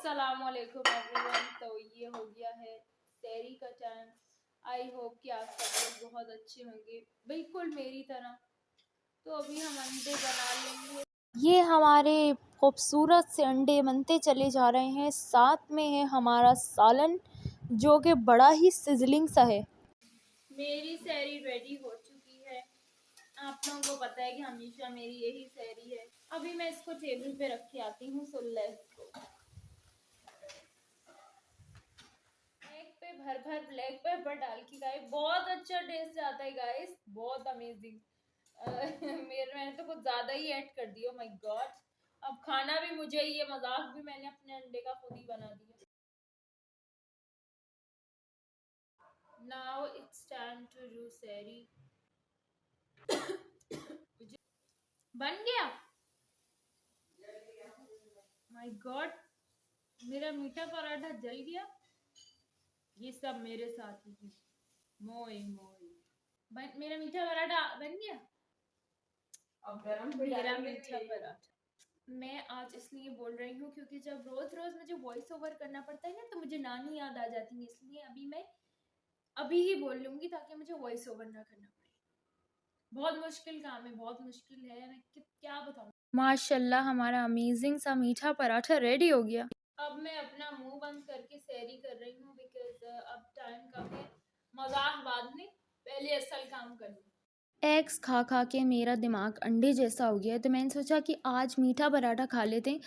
अस्सलामुअलैकुम एवरीवन। तो ये हो गया है सहरी का टाइम। आई होप कि आप सब लोग बहुत अच्छे होंगे, बिल्कुल मेरी तरह। तो अभी हम अंडे बना लेंगे। ये हमारे खूबसूरत से अंडे बनते चले जा रहे हैं। साथ में है हमारा सालन, जो कि बड़ा ही सिजलिंग सा है। मेरी सहरी रेडी हो चुकी है। आप लोगों को पता है कि हमेशा मेरी यही सहरी है। अभी मैं इसको टेबल पे रख के आती हूँ। सुल्ले पे भर भर ब्लैक पेपर डाल के गाइस, बहुत अच्छा टेस्ट आता है गाइस, बहुत अमेजिंग। मैंने तो कुछ ज्यादा ही ऐड कर दिया। माय गॉड, अब खाना भी मुझे ही, ये मजाक भी मैंने अपने अंडे का खुद ही बना दिया। Now it's time to do सहरी। बन गया। माय गॉड, मेरा मीठा पराठा जल गया। ये सब मेरे साथ ही। मोए मोए मेरा मीठा पराठा बन गया। अब गरम मेरा मीठा पराठा। मैं आज इसलिए बोल रही हूँ क्योंकि जब रोज रोज मुझे वॉइस ओवर करना पड़ता है ना, तो मुझे नानी याद आ जाती है। इसलिए अभी मैं अभी ही बोल लूंगी ताकि मुझे वॉइस ओवर ना करना पड़े। बहुत मुश्किल काम है, बहुत मुश्किल है। मैं क्या बताऊँ। माशाल्लाह, हमारा अमेजिंग सा मीठा पराठा रेडी हो गया। अब मैं अपना मुंह बंद करके सहरी कर रही हूँ बिकॉज अब टाइम कम है। मजाक बाद में, पहले असल काम कर लूँ। एग्स खा खा के मेरा दिमाग अंडे जैसा हो गया है, तो मैंने सोचा कि आज मीठा पराठा खा लेते हैं।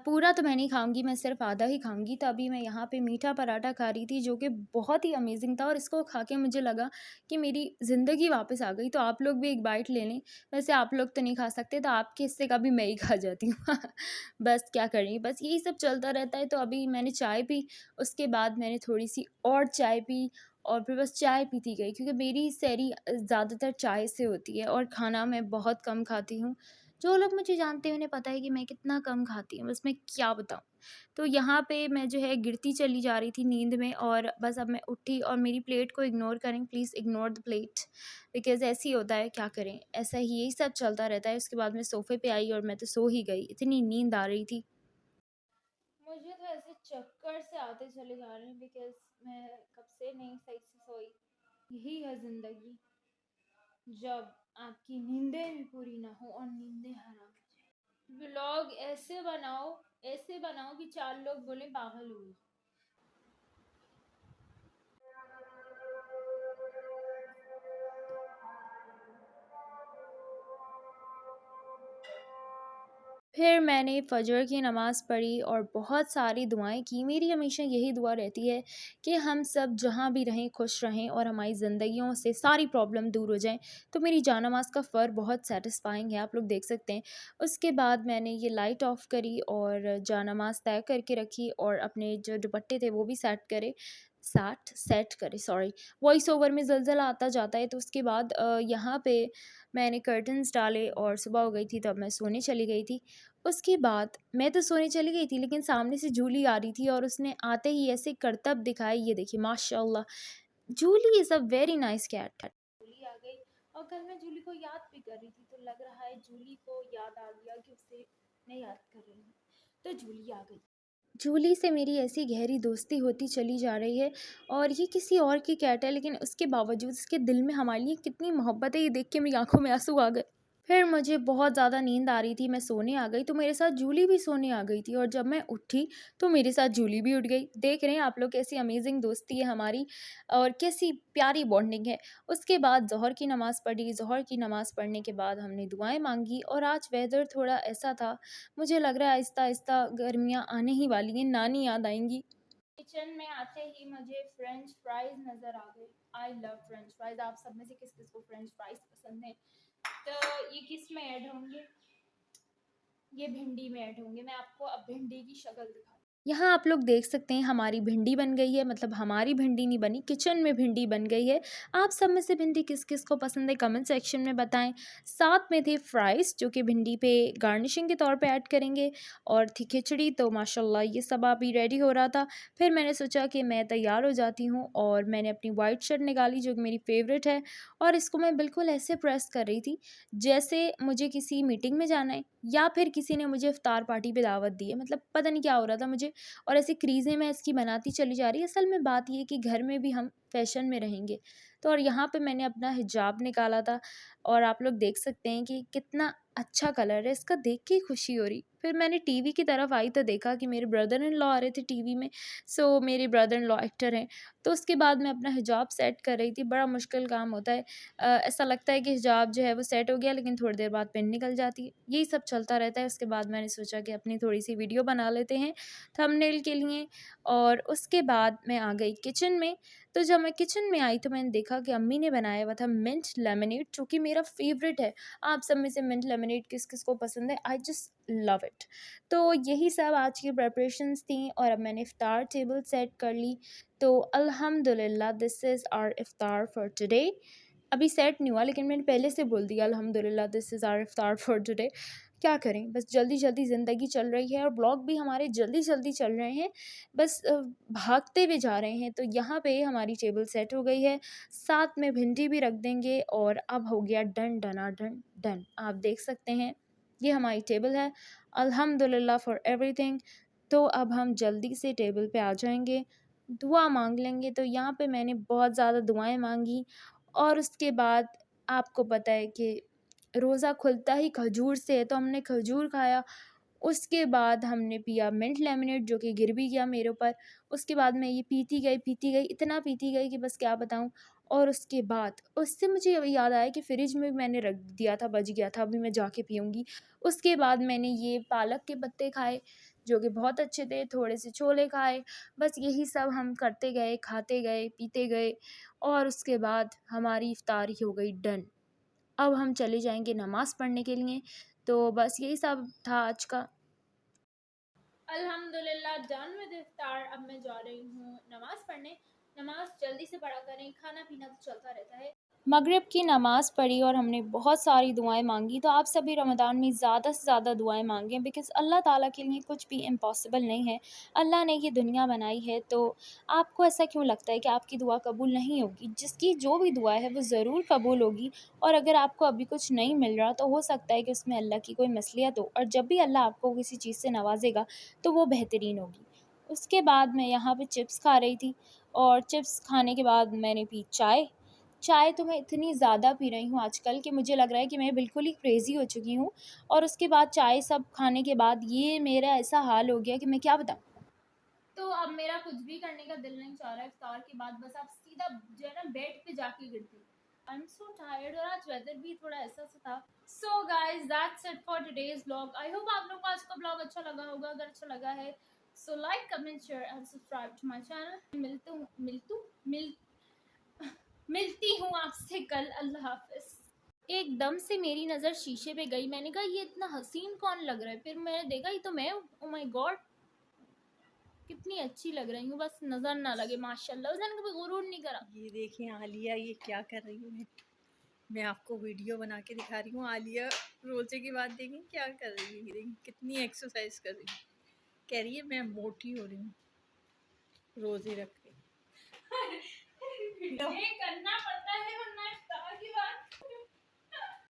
पूरा तो मैं नहीं खाऊंगी, मैं सिर्फ आधा ही खाऊंगी। तो अभी मैं यहाँ पे मीठा पराठा खा रही थी, जो कि बहुत ही अमेजिंग था। और इसको खा के मुझे लगा कि मेरी ज़िंदगी वापस आ गई। तो आप लोग भी एक बाइट ले लें। वैसे आप लोग तो नहीं खा सकते, तो आपके हिस्से का भी मैं ही खा जाती हूँ। बस क्या करें, बस यही सब चलता रहता है। तो अभी मैंने चाय पी, उसके बाद मैंने थोड़ी सी और चाय पी, और फिर बस चाय पीती गई, क्योंकि मेरी सहरी ज़्यादातर चाय से होती है। और खाना मैं बहुत कम खाती हूँ। जो लोग मुझे जानते हैं उन्हें पता है कि मैं कितना कम खाती हूँ, बस मैं क्या बताऊँ। तो यहाँ पे मैं जो है गिरती चली जा रही थी नींद में, और बस अब मैं उठी। और मेरी प्लेट को इग्नोर करें please, ignore the plate, because ऐसे ही होता है, क्या करें, ऐसा ही यही सब चलता रहता है। उसके बाद मैं सोफ़े पे आई और मैं तो सो ही गई, इतनी नींद आ रही थी। मुझे तो ऐसे चक्कर से आते चले जा रहे हैं बिकॉज मैं कब से नहीं सही से सोई। यही है जिंदगी, जब आपकी नींदें भी पूरी ना हो और नींदें हराम हो जाए। ब्लॉग ऐसे बनाओ कि चार लोग बोले पागल हुई। फिर मैंने फ़जर की नमाज़ पढ़ी और बहुत सारी दुआएं की। मेरी हमेशा यही दुआ रहती है कि हम सब जहाँ भी रहें खुश रहें और हमारी ज़िंदगियों से सारी प्रॉब्लम दूर हो जाएं। तो मेरी जानामाज़ का फ़र बहुत सेटिस्फाइंग है, आप लोग देख सकते हैं। उसके बाद मैंने ये लाइट ऑफ़ करी और जानामाज़ तय करके रखी, और अपने जो दुपट्टे थे वो भी सेट करे, सॉरी, वॉइस ओवर में ज़लज़ला आता जाता है। तो उसके बाद यहाँ पे मैंने कर्टन्स डाले और सुबह हो गई थी, तब मैं सोने चली गई थी। उसके बाद मैं तो सोने चली गई थी, लेकिन सामने से जूली आ रही थी और उसने आते ही ऐसे करतब दिखाए। ये देखिए माशाल्लाह, Julie is a very nice cat. Julie आ गई, और कल मैं जूली को याद भी कर रही थी, तो लग रहा है जूली को याद आ गया कि उसे मैं याद कर रही हूँ, तो जूली आ गई। जूली से मेरी ऐसी गहरी दोस्ती होती चली जा रही है। और ये किसी और की कैट है, लेकिन उसके बावजूद इसके दिल में हमारे लिए कितनी मोहब्बत है, ये देख के मेरी आंखों में आंसू आ गए। फिर मुझे बहुत ज़्यादा नींद आ रही थी, मैं सोने आ गई, तो मेरे साथ जूली भी सोने आ गई थी। और जब मैं उठी तो मेरे साथ जूली भी उठ गई। देख रहे हैं आप लोग कैसी अमेजिंग दोस्ती है हमारी, और कैसी प्यारी बॉन्डिंग है। उसके बाद ज़ोहर की नमाज़ पढ़ी। ज़ोहर की नमाज़ पढ़ने के बाद हमने दुआएं मांगी। और आज वेदर थोड़ा ऐसा था, मुझे लग रहा है आहिस्ता आहिस्ता गर्मियाँ आने ही वाली हैं, नानी याद आएंगी। किचन में आते ही मुझे फ्रेंच फ्राइज नज़र आ गए। I love French fries. आप सब में से किस किस को फ्रेंच फ्राइज पसंद है? तो ये किस में ऐड होंगे? ये भिंडी में ऐड होंगे। मैं आपको अब भिंडी की शक्ल दिखाती हूँ। यहाँ आप लोग देख सकते हैं हमारी भिंडी बन गई है, मतलब हमारी भिंडी नहीं बनी, किचन में भिंडी बन गई है। आप सब में से भिंडी किस किस को पसंद है कमेंट सेक्शन में बताएं। साथ में थे फ्राइज़, जो कि भिंडी पे गार्निशिंग के तौर पे ऐड करेंगे, और थी खिचड़ी। तो माशाल्लाह ये सब अभी रेडी हो रहा था। फिर मैंने सोचा कि मैं तैयार हो जाती हूँ, और मैंने अपनी वाइट शर्ट निकाली जो कि मेरी फेवरेट है, और इसको मैं बिल्कुल ऐसे प्रेस कर रही थी जैसे मुझे किसी मीटिंग में जाना है, या फिर किसी ने मुझे इफ्तार पार्टी पे दावत दी है। मतलब पता नहीं क्या हो रहा था मुझे, मुझे और ऐसी क्रीज़ें मैं इसकी बनाती चली जा रही। असल में बात ये है कि घर में भी हम फ़ैशन में रहेंगे। तो और यहाँ पे मैंने अपना हिजाब निकाला था और आप लोग देख सकते हैं कि कितना अच्छा कलर है, इसका देख के ही खुशी हो रही। फिर मैंने टीवी की तरफ आई तो देखा कि मेरे ब्रदर इन लॉ आ रहे थे टीवी में। सो मेरे ब्रदर इन लॉ एक्टर हैं। तो उसके बाद मैं अपना हिजाब सेट कर रही थी, बड़ा मुश्किल काम होता है। ऐसा लगता है कि हिजाब जो है वो सेट हो गया, लेकिन थोड़ी देर बाद पिन निकल जाती है। यही सब चलता रहता है। उसके बाद मैंने सोचा कि अपनी थोड़ी-सी वीडियो बना लेते हैं थंबनेल के लिए, और उसके बाद मैं आ गई किचन में। तो जब मैं किचन में आई तो मैंने देखा कि अम्मी ने बनाया हुआ था मिंट लेमनेड, जो कि मेरा फ़ेवरेट है। आप सब में से मिंट लेमनेड किस-किस को पसंद है? I just love it. तो यही सब आज की प्रिपरेशंस थी और अब मैंने इफ्तार टेबल सेट कर ली। तो अल्हम्दुलिल्लाह दिस इज़ आवर इफ्तार फॉर टुडे। अभी सेट नहीं हुआ, लेकिन मैंने पहले से बोल दिया अल्हम्दुलिल्लाह दिस इज़ आवर इफ्तार फॉर टुडे। क्या करें, बस जल्दी-जल्दी ज़िंदगी चल रही है और ब्लॉग भी हमारे जल्दी-जल्दी चल रहे हैं। बस भागते हुए जा रहे हैं। तो यहाँ पे हमारी टेबल सेट हो गई है, साथ में भिंडी भी रख देंगे और अब हो गया डन डनाडन डन। आप देख सकते हैं ये हमारी टेबल है। अल्हम्दुलिल्लाह फॉर एवरीथिंग। तो अब हम जल्दी से टेबल पे आ जाएँगे, दुआ माँग लेंगे। तो यहाँ पे मैंने बहुत ज़्यादा दुआएँ माँगी और उसके बाद आपको पता है कि रोज़ा खुलता ही खजूर से है, तो हमने खजूर खाया। उसके बाद हमने पिया मिंट लेमनेड, जो कि गिर भी गया मेरे ऊपर। उसके बाद मैं ये पीती गई, इतना पीती गई कि बस क्या बताऊँ। और उसके बाद उससे मुझे अभी याद आया कि फ्रिज में मैंने रख दिया था, बच गया था, अभी मैं जाके पीऊँगी। उसके बाद मैंने ये पालक के पत्ते खाए, जो कि बहुत अच्छे थे, थोड़े से छोले खाए। बस यही सब हम करते गए, खाते गए, पीते गए और उसके बाद हमारी इफ्तारी हो गई डन। अब हम चले जाएँगे नमाज़ पढ़ने के लिए। तो बस यही सब था आज का। अल्हम्दुलिल्लाह डन विद इफ्तार। अब मैं जा रही हूँ नमाज़ पढ़ने। नमाज़ जल्दी से पढ़ा करें, खाना-पीना तो चलता रहता है। मगरिब की नमाज़ पढ़ी और हमने बहुत सारी दुआएँ माँगी। तो आप सभी रमज़ान में ज़्यादा से ज़्यादा दुआएँ माँगें, बिकॉज़ अल्लाह ताला के लिए कुछ भी इम्पॉसिबल नहीं है। अल्लाह ने ये दुनिया बनाई है, तो आपको ऐसा क्यों लगता है कि आपकी दुआ कबूल नहीं होगी? जिसकी जो भी दुआ है वो ज़रूर कबूल होगी। और अगर आपको अभी कुछ नहीं मिल रहा तो हो सकता है कि उसमें अल्लाह की कोई मसलियत हो, और जब भी अल्लाह आपको किसी चीज़ से नवाज़ेगा तो वो बेहतरीन होगी। उसके बाद मैं यहाँ पे चिप्स खा रही थी और चिप्स खाने के बाद मैंने पी चाय। चाय तो मैं इतनी ज़्यादा पी रही हूँ आजकल कि मुझे लग रहा है कि मैं बिल्कुल ही क्रेज़ी हो चुकी हूँ। और उसके बाद चाय सब खाने के बाद ये मेरा ऐसा हाल हो गया कि मैं क्या बताऊँ। तो अब मेरा कुछ भी करने का दिल नहीं चाह रहा है इफ्तार के बाद, बस अब सीधा जो है ना बेड पे जाके गिरती हूँ। आई एम सो टायर्ड और आज वेदर भी थोड़ा ऐसा सा था। So guys that's it for today's vlog. I hope आप लोगों को आज का व्लॉग अच्छा लगा होगा। अगर अच्छा लगा है so like comment share and subscribe to my channel. मिलती हूँ आपसे कल। अल्लाह हाफिज। एकदम से मेरी नज़र शीशे पे गई, मैंने कहा ये इतना हसीन कौन लग रहा है, फिर मैंने देखा ये तो मैं हूँ। ओ माय गॉड, कितनी अच्छी लग रही हूँ, बस नजर ना लगे माशाल्लाह। उसने कभी गुरूर नहीं करा। ये देखिए आलिया ये क्या कर रही है। मैं आपको वीडियो बना के दिखा रही हूँ। आलिया रोजे के बाद देखें क्या कर रही है। देखिए कितनी एक्सरसाइज कर रही है। कह रही है मैं मोटी हो रही हूँ रोजे रख के। ये करना पड़ता है वरना